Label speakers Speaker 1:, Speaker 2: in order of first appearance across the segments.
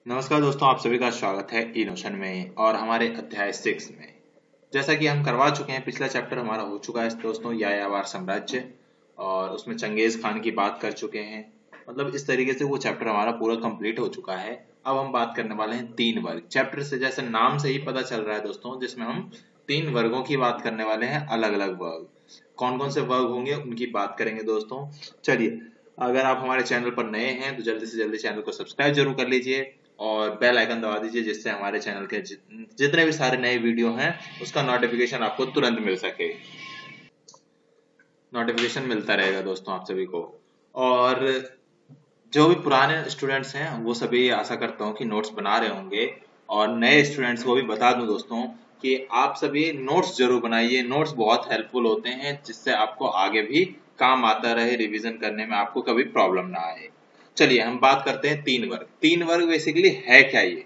Speaker 1: नमस्कार दोस्तों, आप सभी का स्वागत है ई नोशन में और हमारे अध्याय 6 में। जैसा कि हम करवा चुके हैं, पिछला चैप्टर हमारा हो चुका है दोस्तों, यायावर साम्राज्य, और उसमें चंगेज खान की बात कर चुके हैं। मतलब इस तरीके से वो चैप्टर हमारा पूरा कंप्लीट हो चुका है। अब हम बात करने वाले हैं 3 वर्ग चैप्टर से। जैसे नाम से ही पता चल रहा है दोस्तों, जिसमें हम 3 वर्गों की बात करने वाले हैं। अलग अलग वर्ग, कौन कौन से वर्ग होंगे उनकी बात करेंगे दोस्तों। चलिए, अगर आप हमारे चैनल पर नए हैं तो जल्दी से जल्दी चैनल को सब्सक्राइब जरूर कर लीजिए और बेल आइकन दबा दीजिए, जिससे हमारे चैनल के जितने भी सारे नए वीडियो हैं उसका नोटिफिकेशन आपको तुरंत मिल सके। नोटिफिकेशन मिलता रहेगा दोस्तों आप सभी को। और जो भी पुराने स्टूडेंट्स हैं वो सभी आशा करता हूँ कि नोट्स बना रहे होंगे, और नए स्टूडेंट्स को भी बता दूं दोस्तों कि आप सभी नोट्स जरूर बनाइए। नोट्स बहुत हेल्पफुल होते हैं, जिससे आपको आगे भी काम आता रहे, रिवीजन करने में आपको कभी प्रॉब्लम ना आए। चलिए हम बात करते हैं 3 वर्ग। 3 वर्ग बेसिकली है क्या? ये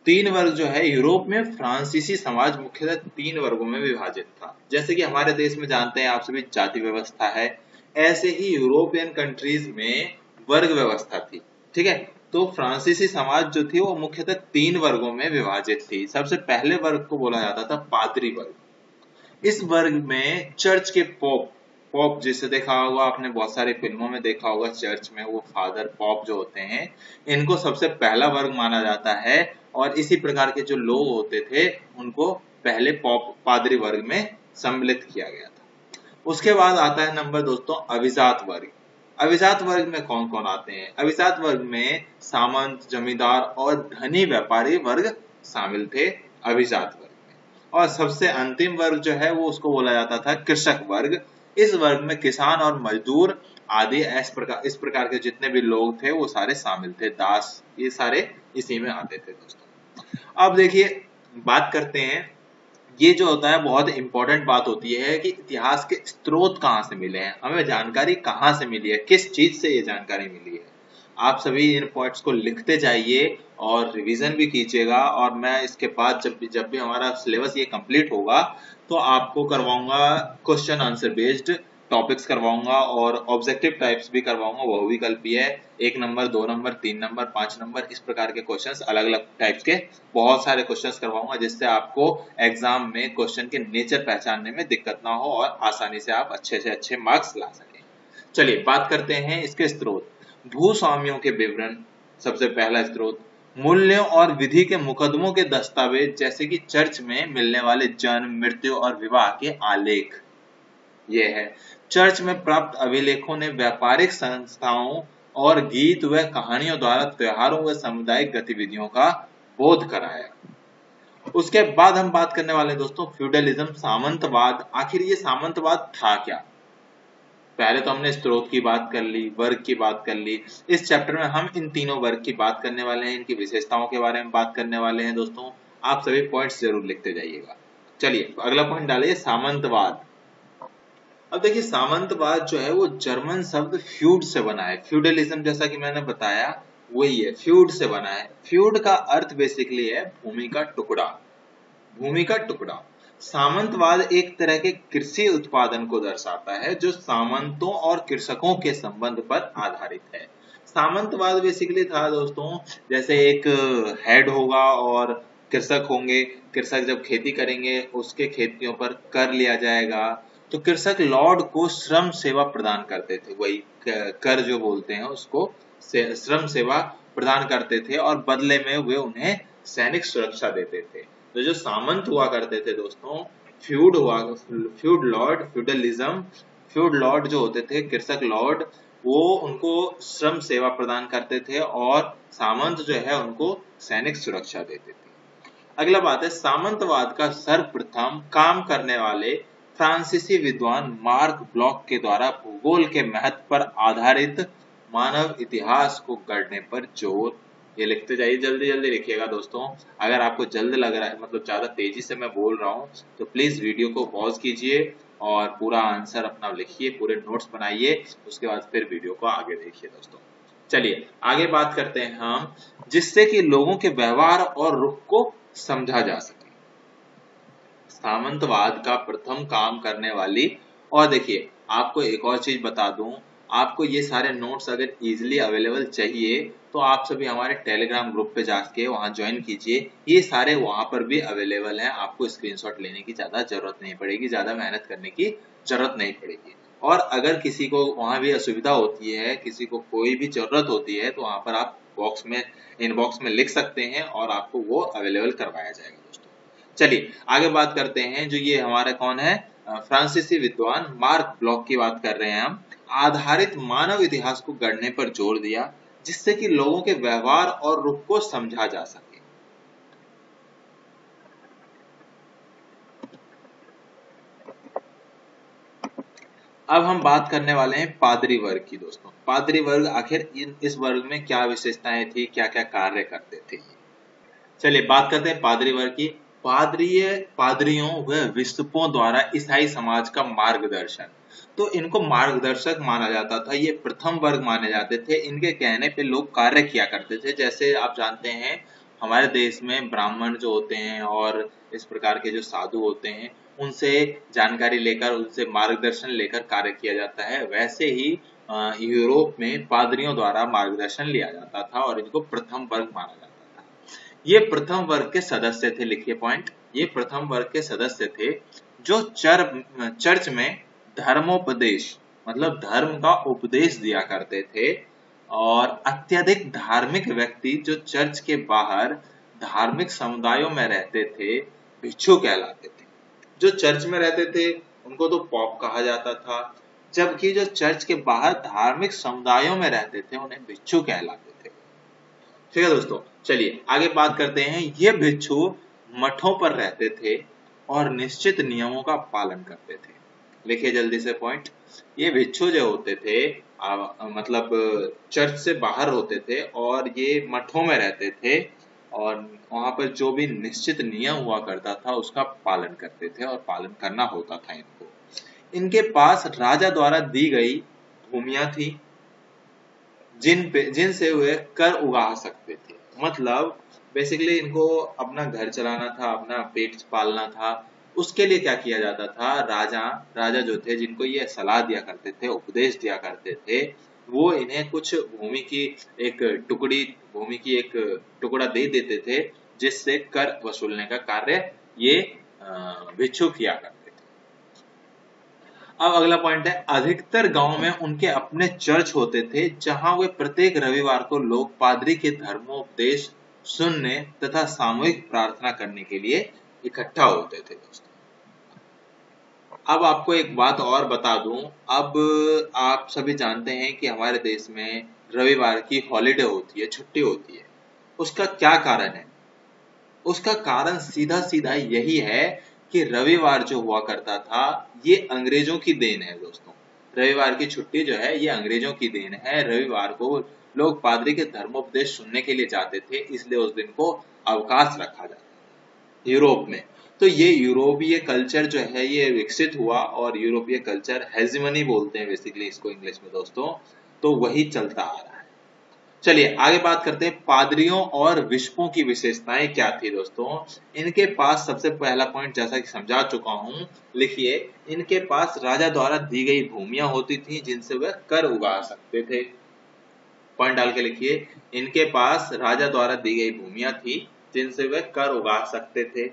Speaker 1: 3 वर्ग जो है, यूरोप में फ्रांसीसी समाज मुख्यतः 3 वर्गों में विभाजित था। जैसे कि हमारे देश में जानते हैं आप सभी जाति व्यवस्था है, ऐसे ही यूरोपियन कंट्रीज में वर्ग व्यवस्था थी। ठीक है, तो फ्रांसीसी समाज जो थी वो मुख्यतः 3 वर्गों में विभाजित थी। सबसे पहले वर्ग को बोला जाता था पादरी वर्ग। इस वर्ग में चर्च के पॉप पॉप जिसे देखा होगा आपने, बहुत सारी फिल्मों में देखा होगा, चर्च में वो फादर पॉप जो होते हैं, इनको सबसे पहला वर्ग माना जाता है। और इसी प्रकार के जो लोग होते थे उनको पहले पॉप पादरी वर्ग में सम्मिलित किया गया था। उसके बाद आता है नंबर दोस्तों अभिजात वर्ग। अभिजात वर्ग में कौन कौन आते हैं? अभिजात वर्ग में सामंत, जमींदार और धनी व्यापारी वर्ग शामिल थे अभिजात वर्ग। और सबसे अंतिम वर्ग जो है वो उसको बोला जाता था कृषक वर्ग। इस वर्ग में किसान और मजदूर आदि इस प्रकार के जितने भी लोग थे वो सारे शामिल थे। दास, ये सारे इसी में आते थे दोस्तों। अब देखिए, बात करते हैं, ये जो होता है बहुत इंपॉर्टेंट बात होती है कि इतिहास के स्रोत कहाँ से मिले हैं, हमें जानकारी कहाँ से मिली है, किस चीज से ये जानकारी मिली है। आप सभी इन पॉइंट्स को लिखते जाइए और रिवीजन भी कीजिएगा। और मैं इसके बाद जब भी हमारा सिलेबस ये कंप्लीट होगा तो आपको करवाऊंगा क्वेश्चन आंसर बेस्ड टॉपिक्स करवाऊंगा, और ऑब्जेक्टिव टाइप्स भी करवाऊंगा। बहुविकल्पीय है, 1 नंबर, 2 नंबर, 3 नंबर, 5 नंबर, इस प्रकार के क्वेश्चंस, अलग अलग टाइप्स के बहुत सारे क्वेश्चंस करवाऊंगा, जिससे आपको एग्जाम में क्वेश्चन के नेचर पहचानने में दिक्कत ना हो और आसानी से आप अच्छे से अच्छे मार्क्स ला सकें। चलिए बात करते हैं इसके स्रोत। भूस्वामियों के विवरण, सबसे पहला स्रोत। मूल्यों और विधि के मुकदमों के दस्तावेज, जैसे कि चर्च में मिलने वाले जन्म, मृत्यु और विवाह के आलेख, ये है। चर्च में प्राप्त अभिलेखों ने व्यापारिक संस्थाओं और गीत व कहानियों द्वारा त्योहारों व सामुदायिक गतिविधियों का बोध कराया। उसके बाद हम बात करने वाले हैं दोस्तों फ्यूडलिज्म, सामंतवाद। आखिर ये सामंतवाद था क्या? पहले तो हमने स्रोत की बात कर ली, वर्ग की बात कर ली। इस चैप्टर में हम इन तीनों वर्ग की बात करने वाले हैं, इनकी विशेषताओं के बारे में बात करने वाले हैं दोस्तों। आप सभी पॉइंट्स जरूर लिखते जाइएगा। चलिए अगला पॉइंट डालिए, सामंतवाद। अब देखिए, सामंतवाद जो है वो जर्मन शब्द फ्यूड से बना है। फ्यूडलिज्म जैसा कि मैंने बताया वही है, फ्यूड से बना है। फ्यूड का अर्थ बेसिकली है भूमि का टुकड़ा, भूमि का टुकड़ा। सामंतवाद एक तरह के कृषि उत्पादन को दर्शाता है जो सामंतों और कृषकों के संबंध पर आधारित है। सामंतवाद बेसिकली था दोस्तों, जैसे एक हेड होगा और कृषक होंगे। कृषक जब खेती करेंगे उसके खेतियों पर कर लिया जाएगा, तो कृषक लॉर्ड को श्रम सेवा प्रदान करते थे, वही कर जो बोलते हैं उसको, श्रम सेवा प्रदान करते थे, और बदले में वे उन्हें सैनिक सुरक्षा देते थे। तो जो सामंत हुआ करते थे दोस्तों, feud lord, feudalism, feud lord जो होते थे, कृषक लॉर्ड, वो उनको श्रम सेवा प्रदान करते थे, और सामंत जो है उनको सैनिक सुरक्षा देते थे। अगला बात है, सामंतवाद का सर्वप्रथम काम करने वाले फ्रांसीसी विद्वान मार्क ब्लॉक के द्वारा भूगोल के महत्व पर आधारित मानव इतिहास को गढ़ने पर जोर। ये लिखते जाइए, जल्दी जल्दी लिखिएगा दोस्तों। अगर आपको जल्द लग रहा है, मतलब ज्यादा तेजी से मैं बोल रहा हूँ, तो प्लीज वीडियो को पॉज कीजिए और पूरा आंसर अपना लिखिए, पूरे नोट्स बनाइए, उसके बाद फिर वीडियो को आगे देखिए दोस्तों। चलिए आगे बात करते हैं हम, जिससे कि लोगों के व्यवहार और रुख को समझा जा सके। सामंतवाद का प्रथम काम करने वाली, और देखिए आपको एक और चीज बता दूं, आपको ये सारे नोट्स अगर इजीली अवेलेबल चाहिए तो आप सभी हमारे टेलीग्राम ग्रुप पे जाके वहां ज्वाइन कीजिए। ये सारे वहां पर भी अवेलेबल हैं, आपको स्क्रीनशॉट लेने की ज्यादा जरूरत नहीं पड़ेगी, ज्यादा मेहनत करने की जरूरत नहीं पड़ेगी। और अगर किसी को वहां भी असुविधा होती है, किसी को कोई भी जरूरत होती है, तो वहां पर आप बॉक्स में इनबॉक्स में लिख सकते हैं और आपको वो अवेलेबल करवाया जाएगा दोस्तों। चलिए आगे बात करते हैं। जो ये हमारा कौन है, फ्रांसीसी विद्वान मार्क ब्लॉक की बात कर रहे हैं हम। आधारित मानव इतिहास को गढ़ने पर जोर दिया जिससे कि लोगों के व्यवहार और रुख को समझा जा सके। अब हम बात करने वाले हैं पादरी वर्ग की दोस्तों। पादरी वर्ग आखिर इस वर्ग में क्या विशेषताएं थी, क्या क्या कार्य करते थे। चलिए बात करते हैं पादरी वर्ग की। पादरियों व बिशपों द्वारा ईसाई समाज का मार्गदर्शन, तो इनको मार्गदर्शक माना जाता था, ये प्रथम वर्ग माने जाते थे। इनके कहने पे लोग कार्य किया करते थे। जैसे आप जानते हैं हमारे देश में ब्राह्मण जो होते हैं और इस प्रकार के जो साधु होते हैं, उनसे जानकारी लेकर, उनसे मार्गदर्शन लेकर कार्य किया जाता है। वैसे ही यूरोप में पादरियों द्वारा मार्गदर्शन लिया जाता था और इनको प्रथम वर्ग माना जाता था। ये प्रथम वर्ग के सदस्य थे, लिखिए पॉइंट, ये प्रथम वर्ग के सदस्य थे जो चर्च में धर्मोपदेश मतलब धर्म का उपदेश दिया करते थे। और अत्यधिक धार्मिक व्यक्ति जो चर्च के बाहर धार्मिक समुदायों में रहते थे भिक्षु कहलाते थे। जो चर्च में रहते थे उनको तो पॉप कहा जाता था, जबकि जो चर्च के बाहर धार्मिक समुदायों में रहते थे उन्हें भिक्षु कहलाते थे। ठीक है दोस्तों, चलिए आगे बात करते हैं। ये भिक्षु मठों पर रहते थे और निश्चित नियमों का पालन करते थे। लिखिए जल्दी से पॉइंट। ये भिक्षु जो होते थे मतलब चर्च से बाहर होते थे और ये मठों में रहते थे और वहां पर जो भी निश्चित नियम हुआ करता था उसका पालन करते थे और पालन करना होता था इनको। इनके पास राजा द्वारा दी गई भूमियां थी जिनसे वे कर उगा सकते थे। मतलब बेसिकली इनको अपना घर चलाना था, अपना पेट पालना था। उसके लिए क्या किया जाता था, राजा जो थे जिनको ये सलाह दिया करते थे, उपदेश दिया करते थे, वो इन्हें कुछ भूमि की एक टुकड़ा दे देते थे जिससे कर वसूलने का कार्य ये भिक्षु किया करते थे। अब अगला पॉइंट है, अधिकतर गांव में उनके अपने चर्च होते थे जहां वे प्रत्येक रविवार को लोग पादरी के धर्मोपदेश सुनने तथा सामूहिक प्रार्थना करने के लिए इकट्ठा होते थे दोस्तों। अब आपको एक बात और बता दूं, अब आप सभी जानते हैं कि हमारे देश में रविवार की हॉलिडे होती है, छुट्टी होती है। उसका क्या कारण है? उसका कारण सीधा सीधा यही है कि रविवार जो हुआ करता था ये अंग्रेजों की देन है दोस्तों। रविवार की छुट्टी जो है ये अंग्रेजों की देन है। रविवार को लोग पादरी के धर्मोपदेश सुनने के लिए जाते थे, इसलिए उस दिन को अवकाश रखा जाता था यूरोप में। तो ये यूरोपीय कल्चर जो है ये विकसित हुआ और यूरोपीय कल्चर हेजिमनी बोलते हैं बेसिकली इसको इंग्लिश में दोस्तों, तो वही चलता आ रहा है। चलिए आगे बात करते हैं पादरियों और बिशपों की विशेषताएं क्या थी दोस्तों। इनके पास सबसे पहला पॉइंट जैसा कि समझा चुका हूं, लिखिए, इनके पास राजा द्वारा दी गई भूमियां होती थी जिनसे वह कर उगा सकते थे। पॉइंट डाल के लिखिए, इनके पास राजा द्वारा दी गई भूमियां थी जिनसे वह कर उगा सकते थे।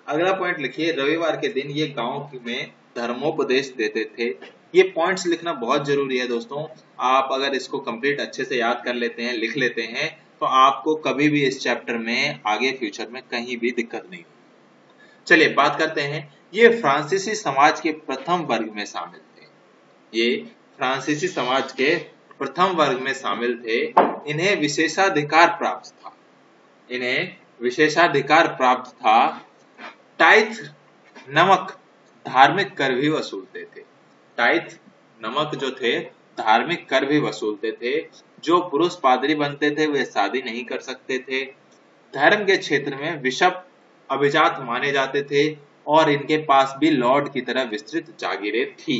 Speaker 1: अगला पॉइंट लिखिए, रविवार के दिन ये गांव में धर्मोपदेश देते थे। ये पॉइंट्स लिखना बहुत जरूरी है दोस्तों। आप अगर इसको कंप्लीट अच्छे से याद कर लेते हैं, लिख लेते हैं, तो आपको कभी भी इस चैप्टर में आगे फ्यूचर में कहीं भी दिक्कत नहीं होगी। चलिए बात करते हैं, ये फ्रांसीसी समाज के प्रथम वर्ग में शामिल थे। ये फ्रांसीसी समाज के प्रथम वर्ग में शामिल थे। इन्हें विशेषाधिकार प्राप्त था। टाइथ नमक धार्मिक कर भी वसूलते थे। टाइथ नमक जो थे धार्मिक कर भी वसूलते थे। जो पुरुष पादरी बनते थे वे शादी नहीं कर सकते थे। धर्म के क्षेत्र में बिशप अभिजात माने जाते थे और इनके पास भी लॉर्ड की तरह विस्तृत जागीरें थी।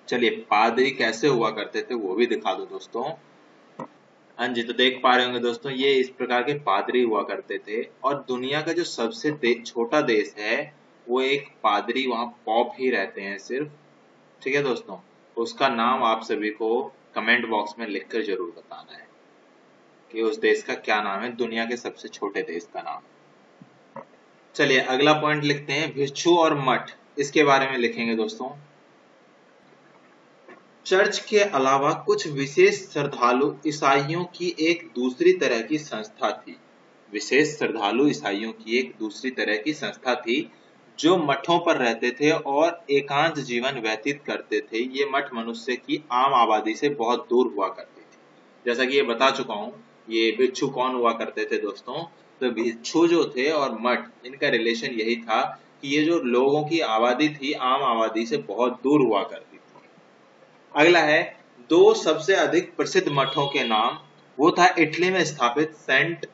Speaker 1: चलिए पादरी कैसे हुआ करते थे वो भी दिखा दो दोस्तों। हाँ जी, तो देख पा रहे होंगे दोस्तों, ये इस प्रकार के पादरी हुआ करते थे। और दुनिया का जो सबसे छोटा देश है वो एक पादरी, वहां पॉप ही रहते हैं सिर्फ। ठीक है दोस्तों, उसका नाम आप सभी को कमेंट बॉक्स में लिखकर जरूर बताना है कि उस देश का क्या नाम है, दुनिया के सबसे छोटे देश का नाम। चलिए अगला पॉइंट लिखते हैं, भिक्षु और मठ, इसके बारे में लिखेंगे दोस्तों। चर्च के अलावा कुछ विशेष श्रद्धालु ईसाइयों की एक दूसरी तरह की संस्था थी। विशेष श्रद्धालु ईसाइयों की एक दूसरी तरह की संस्था थी जो मठों पर रहते थे और एकांत जीवन व्यतीत करते थे। ये मठ मनुष्य की आम आबादी से बहुत दूर हुआ करती थी। जैसा कि ये बता चुका हूँ, ये भिक्षु कौन हुआ करते थे दोस्तों, तो भिक्षु जो थे और मठ, इनका रिलेशन यही था कि ये जो लोगों की आबादी थी आम आबादी से बहुत दूर हुआ करती थी। अगला है दो सबसे अधिक प्रसिद्ध मठों के नाम। वो था इटली में स्थापित सेंट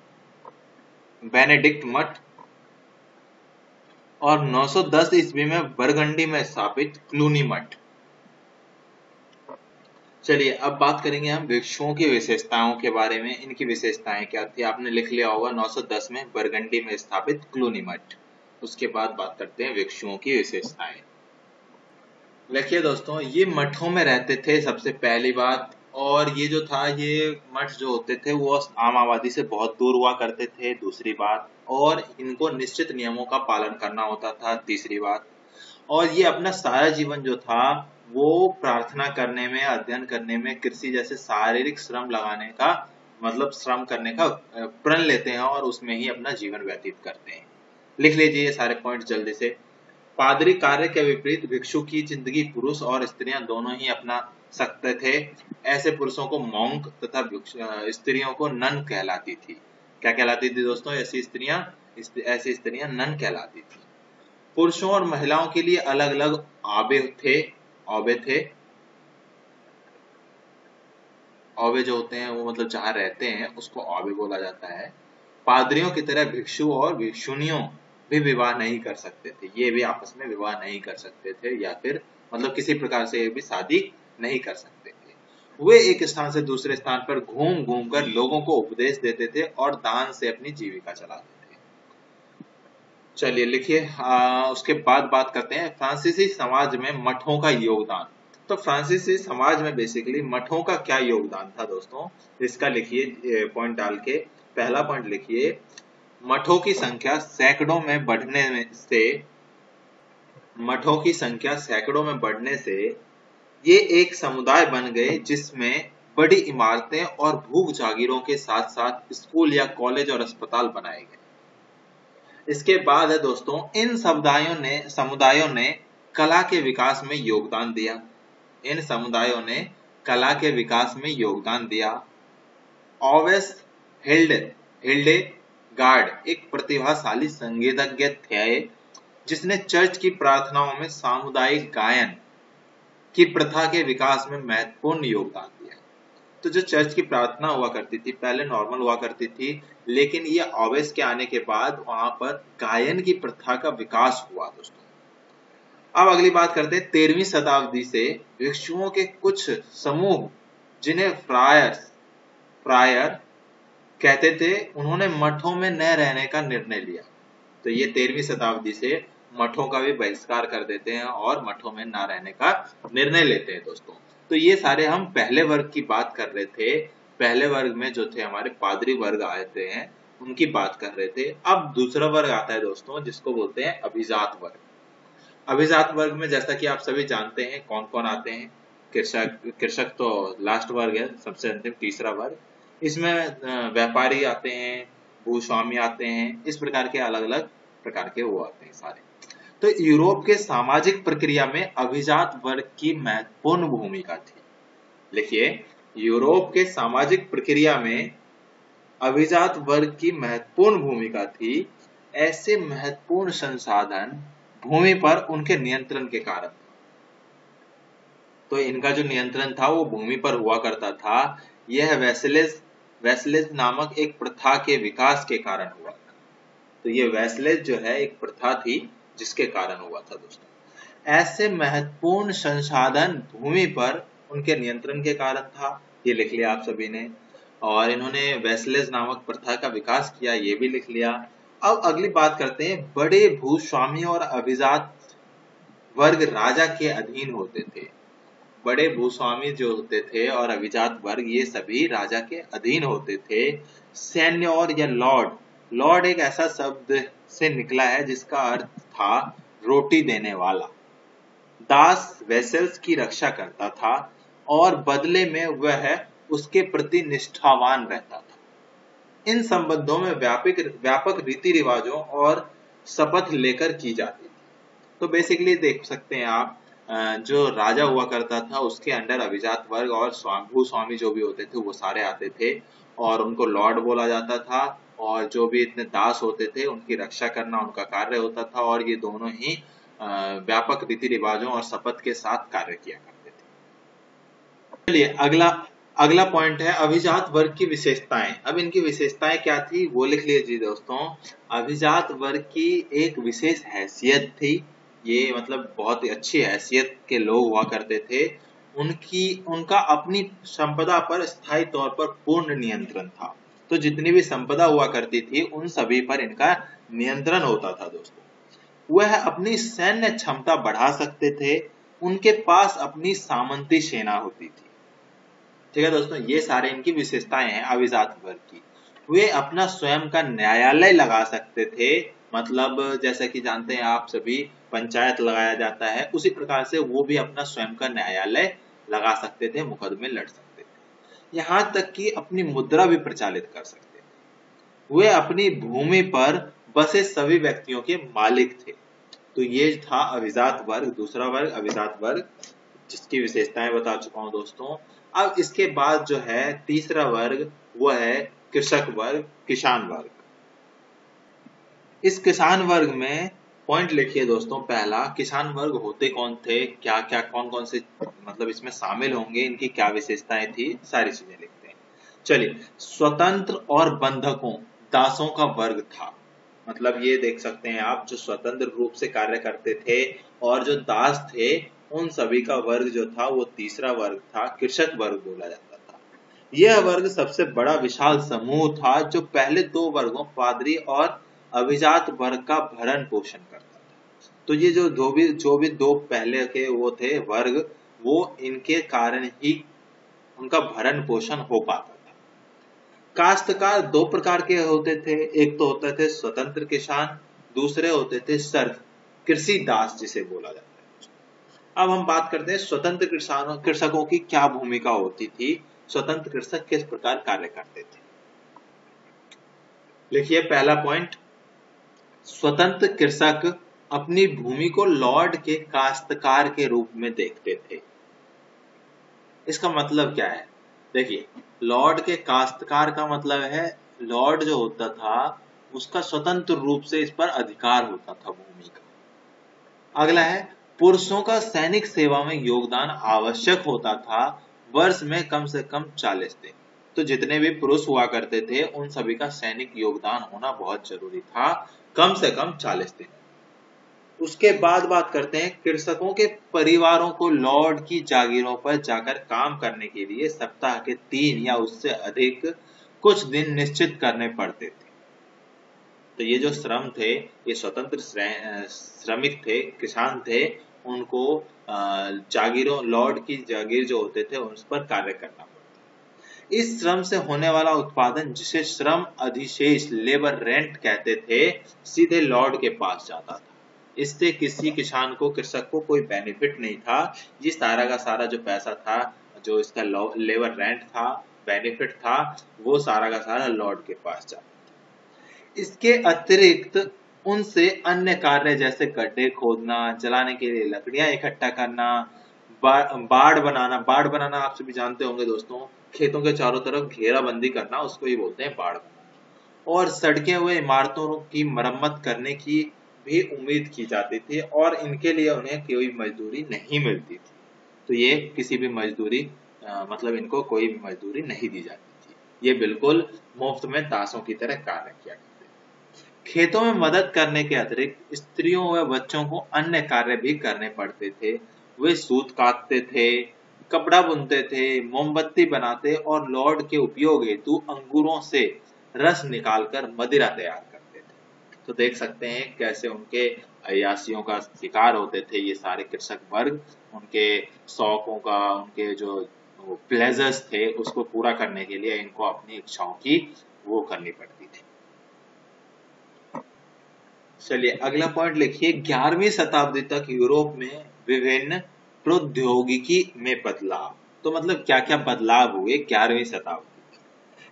Speaker 1: बेनेडिक्ट मठ और 910 ईस्वी में बरगंडी में स्थापित क्लूनी मठ। चलिए अब बात करेंगे हम भिक्षुओं की विशेषताओं के बारे में। इनकी विशेषताएं क्या थी आपने लिख लिया होगा, 910 में बरगंडी में स्थापित क्लूनी मठ। उसके बाद बात करते हैं भिक्षुओं की विशेषताएं। देखिए दोस्तों, ये मठों में रहते थे सबसे पहली बात, और ये जो था, ये मठ जो होते थे वो आम आबादी से बहुत दूर हुआ करते थे, दूसरी बात, और इनको निश्चित नियमों का पालन करना होता था, तीसरी बात, और ये अपना सारा जीवन जो था वो प्रार्थना करने में, अध्ययन करने में, कृषि जैसे शारीरिक श्रम लगाने का, मतलब श्रम करने का प्रण लेते हैं और उसमें ही अपना जीवन व्यतीत करते हैं। लिख लीजिए ये सारे पॉइंट जल्दी से। पादरी कार्य के विपरीत भिक्षु की जिंदगी पुरुष और स्त्रियां दोनों ही अपना सकते थे। ऐसे पुरुषों को मॉन्क तथा स्त्रियों को नन कहलाती थी। क्या कहलाती थी दोस्तों? ऐसी स्त्रियां नन कहलाती थी। पुरुषों और महिलाओं के लिए अलग अलग आबे थे। औबे जो होते हैं वो मतलब जहां रहते हैं उसको औबे बोला जाता है। पादरियों की तरह भिक्षु और भिक्षुनियों भी विवाह नहीं कर सकते थे। ये भी आपस में विवाह नहीं कर सकते थे, या फिर मतलब किसी प्रकार से भी शादी नहीं कर सकते थे। वे एक स्थान से दूसरे स्थान पर घूम घूम कर लोगों को उपदेश देते थे और दान से अपनी जीविका चलाते थे। चलिए लिखिए। उसके बाद बात करते हैं फ्रांसीसी समाज में मठों का योगदान। तो फ्रांसीसी समाज में बेसिकली मठों का क्या योगदान था दोस्तों, इसका लिखिए पॉइंट डाल के। पहला पॉइंट लिखिए, मठों की संख्या सैकड़ों में बढ़ने से ये एक समुदाय बन गए जिसमें बड़ी इमारतें और भूख जागीरों के साथ साथ स्कूल या कॉलेज और अस्पताल बनाए गए। इसके बाद है दोस्तों, इन समुदायों ने कला के विकास में योगदान दिया। ओवेस हिल्डेगार्ड एक प्रतिभाशाली संगीतज्ञ थे जिसने चर्च की प्रार्थनाओं में सामुदायिक गायन की प्रथा के विकास में महत्वपूर्ण योगदान दिया। तो जो चर्च की प्रार्थना हुआ करती थी पहले नॉर्मल हुआ करती थी, लेकिन ये ओवेस के आने के बाद वहां पर गायन की प्रथा का विकास हुआ दोस्तों। अब अगली बात करते हैं 13वीं शताब्दी से भिक्षुओं के कुछ समूह जिन्हें फ्रायर कहते थे, उन्होंने मठों में न रहने का निर्णय लिया। तो ये 13वीं शताब्दी से मठों का भी बहिष्कार कर देते हैं और मठों में ना रहने का निर्णय लेते हैं दोस्तों। तो ये सारे हम पहले वर्ग की बात कर रहे थे। पहले वर्ग में जो थे हमारे पादरी वर्ग आते हैं उनकी बात कर रहे थे। अब दूसरा वर्ग आता है दोस्तों जिसको बोलते हैं अभिजात वर्ग। अभिजात वर्ग में जैसा कि आप सभी जानते हैं कौन कौन आते हैं। कृषक तो लास्ट वर्ग है, सबसे अंतिम तीसरा वर्ग। इसमें व्यापारी आते हैं, भूस्वामी आते हैं, इस प्रकार के अलग अलग प्रकार के वो आते हैं सारे। तो यूरोप के सामाजिक प्रक्रिया में अभिजात वर्ग की महत्वपूर्ण भूमिका थी। लिखिए, यूरोप के सामाजिक प्रक्रिया में अभिजात वर्ग की महत्वपूर्ण भूमिका थी। ऐसे महत्वपूर्ण संसाधन भूमि पर उनके नियंत्रण के कारण। तो इनका जो नियंत्रण था वो भूमि पर हुआ करता था। यह वेस्लेज नामक एक प्रथा के विकास के कारण हुआ था। तो ये वेस्लेज जो है एक प्रथा थी जिसके कारण हुआ था दोस्तों। ऐसे महत्वपूर्ण संसाधन भूमि पर उनके नियंत्रण के कारण था, ये लिख लिया आप सभी ने। और इन्होंने वेस्लेज नामक प्रथा का विकास किया, ये भी लिख लिया। अब अगली बात करते हैं, बड़े भूस्वामी और अभिजात वर्ग राजा के अधीन होते थे। बड़े भूस्वामी जो होते थे और अभिजात वर्ग, ये सभी राजा के अधीन होते थे। सैन्य और या लॉर्ड, लॉर्ड एक ऐसा शब्द से निकला है जिसका अर्थ था रोटी देने वाला। दास वेसल्स की रक्षा करता था और बदले में वह उसके प्रति निष्ठावान रहता था। इन संबंधों में व्यापक रीति रिवाजों और शपथ लेकर की जाती थी। तो बेसिकली देख सकते हैं आप, जो राजा हुआ करता था उसके अंडर अभिजात वर्ग और भूस्वामी जो भी होते थे वो सारे आते थे और उनको लॉर्ड बोला जाता था। और जो भी इतने दास होते थे उनकी रक्षा करना उनका कार्य होता था और ये दोनों ही व्यापक रीति रिवाजों और शपथ के साथ कार्य किया करते थे। चलिए अगला पॉइंट है अभिजात वर्ग की विशेषताएं। अब इनकी विशेषताएं क्या थी वो लिख लीजिए दोस्तों। अभिजात वर्ग की एक विशेष हैसियत थी, ये मतलब बहुत ही अच्छी हैसियत के लोग हुआ करते थे। उनका अपनी संपदा पर स्थायी तौर पर पूर्ण नियंत्रण था। तो जितनी भी संपदा हुआ करती थी उन सभी पर इनका नियंत्रण होता था दोस्तों। वह अपनी सैन्य क्षमता बढ़ा सकते थे, उनके पास अपनी सामंती सेना होती थी। ठीक है दोस्तों, ये सारे इनकी विशेषताएं हैं अभिजात वर्ग की। वे अपना स्वयं का न्यायालय लगा सकते थे, मतलब जैसे कि जानते हैं आप सभी पंचायत लगाया जाता है, उसी प्रकार से वो भी अपना स्वयं का न्यायालय लगा सकते थे, मुकदमे लड़ सकते थे, यहाँ तक कि अपनी मुद्रा भी प्रचालित कर सकते थे। वे अपनी भूमि पर बसे सभी व्यक्तियों के मालिक थे। तो ये था अभिजात वर्ग, दूसरा वर्ग अभिजात वर्ग, जिसकी विशेषताएं बता चुका हूं दोस्तों। अब इसके बाद जो है तीसरा वर्ग वो है कृषक वर्ग, किसान वर्ग। इस किसान वर्ग में पॉइंट लिखिए दोस्तों। पहला, किसान वर्ग होते कौन थे, क्या क्या कौन कौन से मतलब इसमें शामिल होंगे, इनकी क्या विशेषताएं थी, सारी चीजें लिखते हैं। चलिए, स्वतंत्र और बंधकों दासों का वर्ग था। मतलब ये देख सकते हैं आप, जो स्वतंत्र रूप से कार्य करते थे और जो दास थे उन सभी का वर्ग जो था वो तीसरा वर्ग था, कृषक वर्ग बोला जाता था। यह वर्ग सबसे बड़ा विशाल समूह था जो पहले दो वर्गों पादरी और अभिजात वर्ग का भरण पोषण करता था। तो ये जो भी दो पहले के वो थे वर्ग, वो इनके कारण ही उनका भरण पोषण हो पाता था। काश्तकार दो प्रकार के होते थे, एक तो होते थे स्वतंत्र किसान, दूसरे होते थे सर्फ कृषि दास जिसे बोला जाता है। अब हम बात करते हैं स्वतंत्र कृषकों की क्या भूमिका होती थी, स्वतंत्र कृषक किस प्रकार कार्य करते थे। लिखिए पहला पॉइंट, स्वतंत्र कृषक अपनी भूमि को लॉर्ड के काश्तकार के रूप में देखते थे। इसका मतलब क्या है, देखिए लॉर्ड के काश्तकार का मतलब है लॉर्ड जो होता था उसका स्वतंत्र रूप से इस पर अधिकार होता था भूमि का। अगला है, पुरुषों का सैनिक सेवा में योगदान आवश्यक होता था, वर्ष में कम से कम 40 दिन। तो जितने भी पुरुष हुआ करते थे उन सभी का सैनिक योगदान होना बहुत जरूरी था, कम से कम 40 दिन। उसके बाद बात करते हैं, कृषकों के परिवारों को लॉर्ड की जागीरों पर जाकर काम करने के लिए सप्ताह के 3 या उससे अधिक कुछ दिन निश्चित करने पड़ते थे। तो ये जो श्रम थे, ये स्वतंत्र श्रमिक थे, किसान थे, उनको जागीरों लॉर्ड की जागीर जो होते थे उस पर कार्य करना पड़ता। इस श्रम से होने वाला उत्पादन जिसे श्रम अधिशेष लेबर रेंट कहते थे, सीधे लॉर्ड के पास जाता था। इससे किसी किसान को, कृषक को कोई बेनिफिट नहीं था। ये सारा का सारा जो पैसा था, जो इसका लेबर रेंट था, बेनिफिट था, वो सारा का सारा लॉर्ड के पास जाता। इसके अतिरिक्त उनसे अन्य कार्य जैसे गड्ढे खोदना, जलाने के लिए लकड़ियां इकट्ठा करना, बाड़ बनाना आप सभी जानते होंगे दोस्तों, खेतों के चारों तरफ घेराबंदी करना, उसको ही बोलते हैं बाड़ बनाना। और सड़के हुए इमारतों की मरम्मत करने की भी उम्मीद की जाती थी और इनके लिए उन्हें कोई मजदूरी नहीं मिलती थी। तो ये किसी भी मजदूरी मतलब इनको कोई भी मजदूरी नहीं दी जाती थी, ये बिल्कुल मुफ्त में दासों की तरह कार्य किया। खेतों में मदद करने के अतिरिक्त स्त्रियों व बच्चों को अन्य कार्य भी करने पड़ते थे। वे सूत काटते थे, कपड़ा बुनते थे, मोमबत्ती बनाते और लॉर्ड के उपयोग हेतु अंगूरों से रस निकालकर मदिरा तैयार करते थे। तो देख सकते हैं कैसे उनके अय्यासियों का शिकार होते थे ये सारे कृषक वर्ग। उनके शौकों का, उनके जो प्लेजर्स थे उसको पूरा करने के लिए इनको अपनी इच्छाओं की वो करनी पड़ती थी। चलिए अगला पॉइंट लिखिए, 11वीं शताब्दी तक यूरोप में विभिन्न प्रौद्योगिकी में बदलाव। तो मतलब क्या क्या बदलाव हुए 11वीं शताब्दी।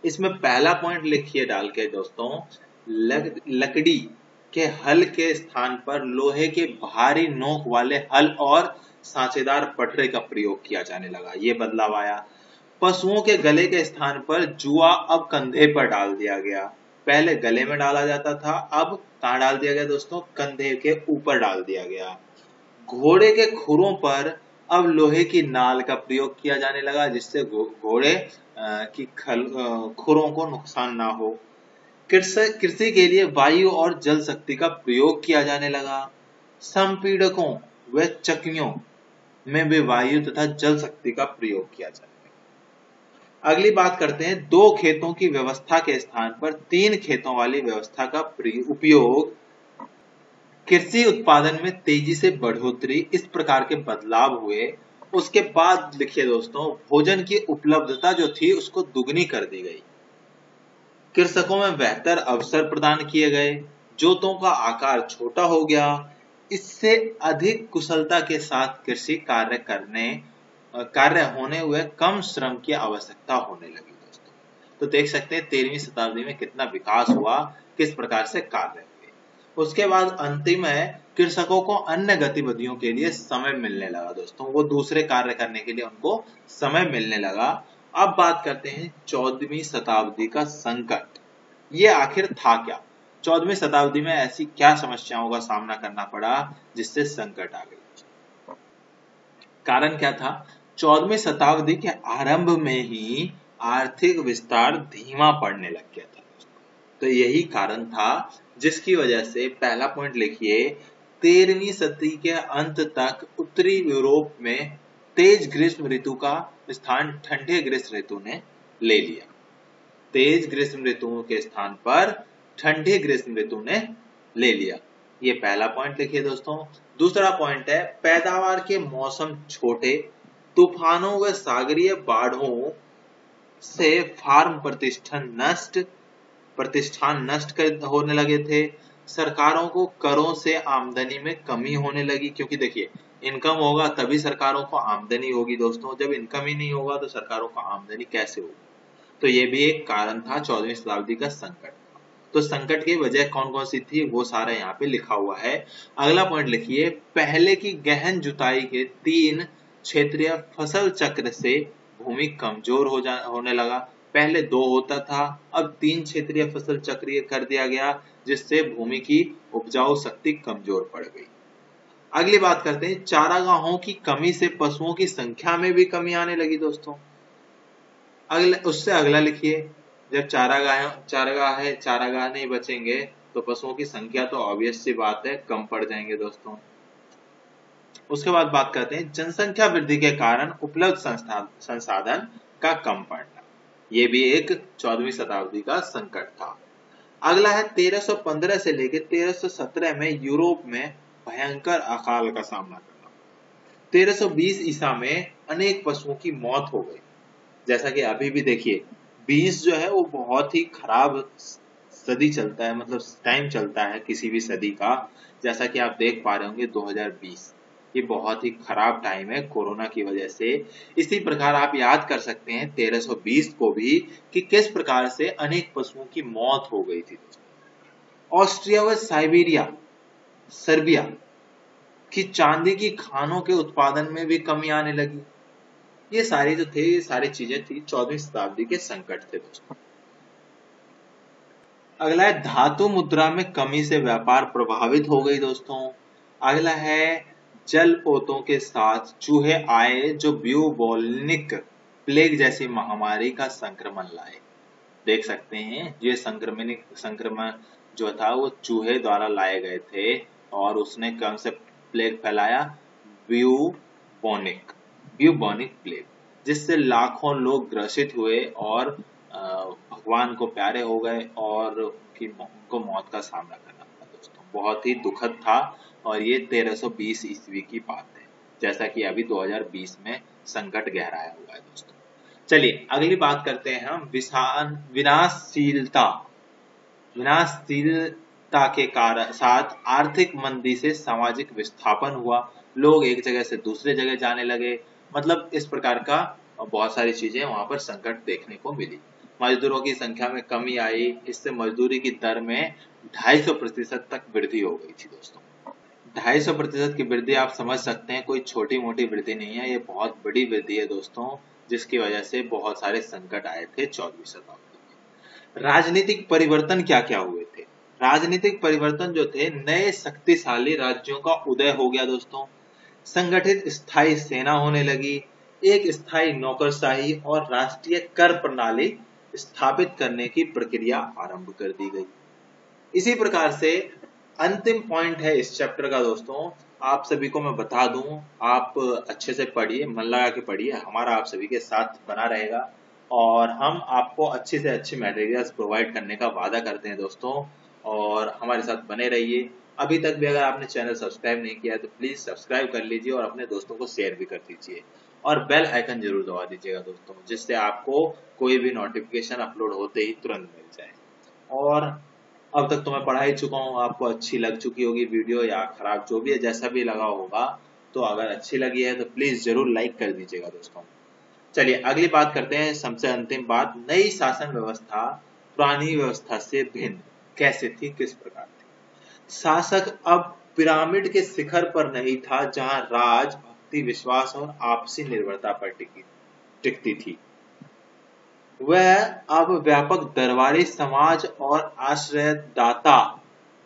Speaker 1: इसमें पहला पॉइंट लिखिए डाल के दोस्तों, लकड़ी के हल के स्थान पर लोहे के भारी नोक वाले हल और सांचेदार पटरे का प्रयोग किया जाने लगा, ये बदलाव आया। पशुओं के गले के स्थान पर जुआ अब कंधे पर डाल दिया गया। पहले गले में डाला जाता था, अब कहाँ डाल दिया गया दोस्तों, कंधे के ऊपर डाल दिया गया। घोड़े के खुरों पर अब लोहे की नाल का प्रयोग किया जाने लगा, जिससे घोड़े की खुरों को नुकसान ना हो। कृषि के लिए वायु और जल शक्ति का प्रयोग किया जाने लगा। संपीड़कों व चक्कियों में भी वायु तथा जल शक्ति का प्रयोग किया जाने लगा। अगली बात करते हैं, 2 खेतों की व्यवस्था के स्थान पर 3 खेतों वाली व्यवस्था का उपयोग। कृषि उत्पादन में तेजी से बढ़ोतरी, इस प्रकार के बदलाव हुए। उसके बाद लिखिए दोस्तों, भोजन की उपलब्धता जो थी उसको दुगनी कर दी गई। कृषकों में बेहतर अवसर प्रदान किए गए। जोतों का आकार छोटा हो गया। इससे अधिक कुशलता के साथ कृषि कार्य होने हुए कम श्रम की आवश्यकता होने लगी दोस्तों। तो देख सकते हैं 13वीं शताब्दी में कितना विकास हुआ, किस प्रकार से कार्य हुए। उसके बाद अंतिम है, कृषकों को अन्य गतिविधियों के लिए समय मिलने लगा दोस्तों, वो दूसरे कार्य करने के लिए उनको समय मिलने लगा। अब बात करते हैं 14वीं शताब्दी का संकट, ये आखिर था क्या। 14वीं शताब्दी में ऐसी क्या समस्याओं का सामना करना पड़ा जिससे संकट आ गई। कारण क्या था, 14वीं शताब्दी के आरंभ में ही आर्थिक विस्तार धीमा पड़ने लग गया था। तो यही कारण था जिसकी वजह से, पहला पॉइंट लिखिए, 13वीं सदी के अंत तक उत्तरी यूरोप में तेज ग्रीष्म ऋतु का स्थान ठंडे ग्रीष्म ऋतु ने ले लिया। तेज ग्रीष्म ऋतुओं के स्थान पर ठंडे ग्रीष्म ऋतु ने ले लिया। ये पहला पॉइंट लिखिए दोस्तों। दूसरा पॉइंट है, पैदावार के मौसम छोटे, तूफानों व सागरीय बाढ़ों से फार्म प्रतिष्ठान नष्ट होने लगे थे। सरकारों को करों से आमदनी में कमी होने लगी, क्योंकि देखिए इनकम होगा तभी सरकारों को आमदनी होगी दोस्तों, जब इनकम ही नहीं होगा तो सरकारों को आमदनी कैसे होगी। तो ये भी एक कारण था 14वीं शताब्दी का संकट। तो संकट की वजह कौन कौन सी थी वो सारा यहाँ पे लिखा हुआ है। अगला पॉइंट लिखिए, पहले की गहन जुताई के 3 क्षेत्रीय फसल चक्र से भूमि कमजोर होने लगा। पहले 2 होता था, अब 3 क्षेत्रीय फसल चक्र कर दिया गया, जिससे भूमि की उपजाऊ शक्ति कमजोर पड़ गई। अगली बात करते हैं, चारागाहों की कमी से पशुओं की संख्या में भी कमी आने लगी दोस्तों। उससे अगला लिखिए, जब चारागाह नहीं बचेंगे तो पशुओं की संख्या तो ऑब्वियस सी बात है कम पड़ जाएंगे दोस्तों। उसके बाद बात करते हैं, जनसंख्या वृद्धि के कारण उपलब्ध संसाधन का कम पड़ना, ये भी एक 14वीं शताब्दी का संकट था। अगला है, 1315 से लेकर 1317 में यूरोप में भयंकर अकाल का सामना करना। 1320 ईसा में अनेक पशुओं की मौत हो गई। जैसा कि अभी भी देखिए 20 जो है वो बहुत ही खराब सदी चलता है, मतलब टाइम चलता है किसी भी सदी का। जैसा कि आप देख पा रहे होंगे 2020 ये बहुत ही खराब टाइम है कोरोना की वजह से। इसी प्रकार आप याद कर सकते हैं 1320 को भी कि किस प्रकार से अनेक पशुओं की मौत हो गई थी। ऑस्ट्रिया व सर्बिया की चांदी की खानों के उत्पादन में भी कमी आने लगी। ये सारी जो थे, ये सारी चीजें थी 14वीं शताब्दी के संकट थे दोस्तों। अगला है, धातु मुद्रा में कमी से व्यापार प्रभावित हो गई दोस्तों। अगला है, जल पोतों के साथ चूहे आए जो ब्यूबोनिक प्लेग जैसी महामारी का संक्रमण लाए। देख सकते हैं ये संक्रमण जो था वो चूहे द्वारा लाए गए थे और उसने कौन से प्लेग फैलाया, ब्यूबोनिक प्लेग, जिससे लाखों लोग ग्रसित हुए और भगवान को प्यारे हो गए और उनको मौत का सामना करना पड़ा। बहुत ही दुखद था और ये 1320 ईस्वी की बात है, जैसा कि अभी 2020 में संकट गहराया हुआ है दोस्तों। चलिए अगली बात करते हैं हम विनाशशीलता। विनाशशीलता के कारण साथ आर्थिक मंदी से सामाजिक विस्थापन हुआ, लोग एक जगह से दूसरे जगह जाने लगे, मतलब इस प्रकार का बहुत सारी चीजें वहां पर संकट देखने को मिली। मजदूरों की संख्या में कमी आई, इससे मजदूरी की दर में 250% तक वृद्धि हो गई थी दोस्तों। 250% की वृद्धि आप समझ सकते हैं, कोई छोटी मोटी वृद्धि नहीं है, ये बहुत बड़ी वृद्धि है दोस्तों, जिसकी वजह से बहुत सारे संकट आए थे 14वीं शताब्दी में। राजनीतिक परिवर्तन क्या क्या हुए थे? राजनीतिक परिवर्तन जो थे, नए शक्तिशाली राज्यों का उदय हो गया दोस्तों, संगठित स्थायी सेना होने लगी, एक स्थायी नौकरशाही और राष्ट्रीय कर प्रणाली स्थापित करने की प्रक्रिया आरंभ कर दी गई। इसी प्रकार से अंतिम पॉइंट है इस चैप्टर का दोस्तों, आप सभी को मैं बता दूं, आप अच्छे से पढ़िए, मन लगा के पढ़िए, हमारा आप सभी के साथ बना रहेगा और हम आपको अच्छे से अच्छे मटेरियल्स प्रोवाइड करने का वादा करते हैं दोस्तों, और हमारे साथ बने रहिए। अभी तक भी अगर आपने चैनल सब्सक्राइब नहीं किया है तो प्लीज सब्सक्राइब कर लीजिए और अपने दोस्तों को शेयर भी कर दीजिए और बेल आइकन जरूर दबा दीजिएगा दोस्तों, जिससे आपको कोई भी नोटिफिकेशन अपलोड होते ही तुरंत मिल जाए। और अब तक तो मैं पढ़ा ही चुका हूँ, आपको अच्छी लग चुकी होगी वीडियो या खराब, जो भी है, जैसा भी लगा होगा, तो अगर अच्छी लगी है तो प्लीज जरूर लाइक कर दीजिएगा दोस्तों। चलिए अगली बात करते हैं, सबसे अंतिम बात, नई शासन व्यवस्था पुरानी व्यवस्था से भिन्न कैसे थी, किस प्रकार थी? शासक अब पिरामिड के शिखर पर नहीं था, जहां राज, भक्ति, विश्वास और आपसी निर्भरता पर टिकती थी। वह अब व्यापक दरबारी समाज और आश्रयदाता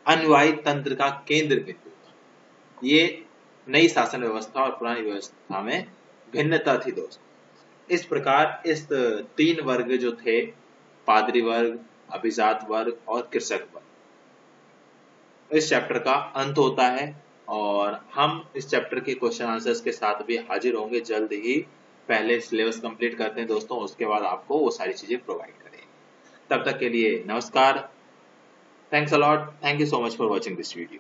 Speaker 1: अनुयायी तंत्र का केंद्र बिंदु था। ये नई शासन व्यवस्था और पुरानी व्यवस्था में भिन्नता थी दोस्तों। इस प्रकार इस 3 वर्ग जो थे, पादरी वर्ग, अभिजात वर्ग और कृषक वर्ग, इस चैप्टर का अंत होता है और हम इस चैप्टर के क्वेश्चन आंसर्स के साथ भी हाजिर होंगे जल्द ही। पहले सिलेबस कंप्लीट करते हैं दोस्तों, उसके बाद आपको वो सारी चीजें प्रोवाइड करेंगे। तब तक के लिए नमस्कार, thanks a lot, thank you so much for watching this video.